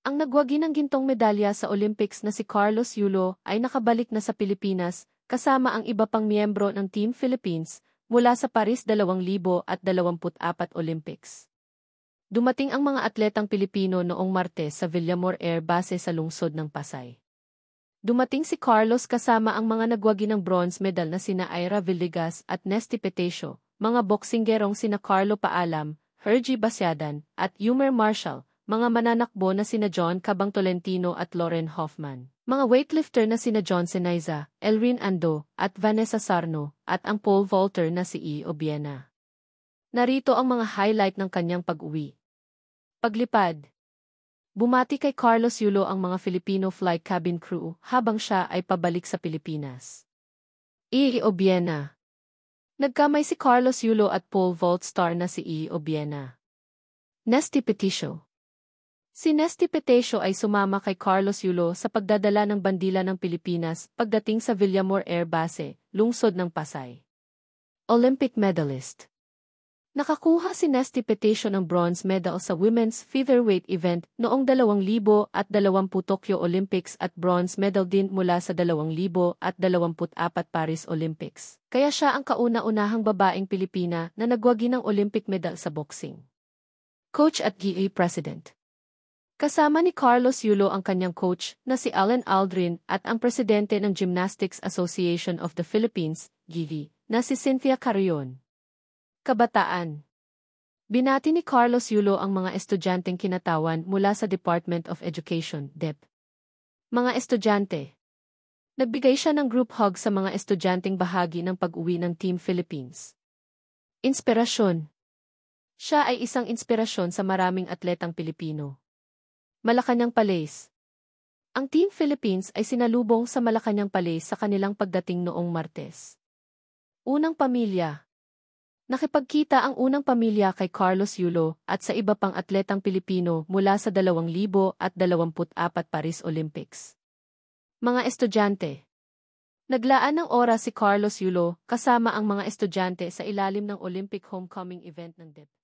Ang nagwagi ng gintong medalya sa Olympics na si Carlos Yulo ay nakabalik na sa Pilipinas kasama ang iba pang miyembro ng Team Philippines mula sa Paris 2024 Olympics. Dumating ang mga atletang Pilipino noong Martes sa Villamor Air Base sa lungsod ng Pasay. Dumating si Carlos kasama ang mga nagwagi ng bronze medal na sina Ira Villegas at Nesty Petesio, mga boksinggerong sina Carlo Paalam, Hergy Basiadan, at Yumer Marshall, mga mananakbo na sina John Cabang Tolentino at Lauren Hoffman, mga weightlifter na sina John Senaiza, Elrin Ando, at Vanessa Sarno, at ang pole vaulter na si E. Obiena. Narito ang mga highlight ng kanyang pag-uwi. Paglipad. Bumati kay Carlos Yulo ang mga Filipino flight cabin crew habang siya ay pabalik sa Pilipinas. E. Obiena. Nagkamay si Carlos Yulo at pole vault star na si E. Obiena. Nesty Petesio. Si Nesty Petesio ay sumama kay Carlos Yulo sa pagdadala ng bandila ng Pilipinas pagdating sa Villamor Air Base, lungsod ng Pasay. Olympic medalist. Nakakuha si Nesty Petesio ng bronze medal sa women's featherweight event noong 2020 Tokyo Olympics at bronze medal din mula sa 2024 Paris Olympics. Kaya siya ang kauna-unahang babaeng Pilipina na nagwagi ng Olympic medal sa boxing. Coach at GA President. Kasama ni Carlos Yulo ang kanyang coach na si Allen Aldrin at ang presidente ng Gymnastics Association of the Philippines, GAVI, na si Cynthia Carrion. Kabataan. Binati ni Carlos Yulo ang mga estudyanteng kinatawan mula sa Department of Education, DepEd. Mga estudyante. Nagbigay siya ng group hug sa mga estudyanteng bahagi ng pag-uwi ng Team Philippines. Inspirasyon. Siya ay isang inspirasyon sa maraming atletang Pilipino. Malacanang Palace. Ang Team Philippines ay sinalubong sa Malacanang Palace sa kanilang pagdating noong Martes. Unang pamilya. Nakipagkita ang unang pamilya kay Carlos Yulo at sa iba pang atletang Pilipino mula sa 2024 Paris Olympics. Mga estudyante. Naglaan ng oras si Carlos Yulo kasama ang mga estudyante sa ilalim ng Olympic Homecoming event ng DepEd.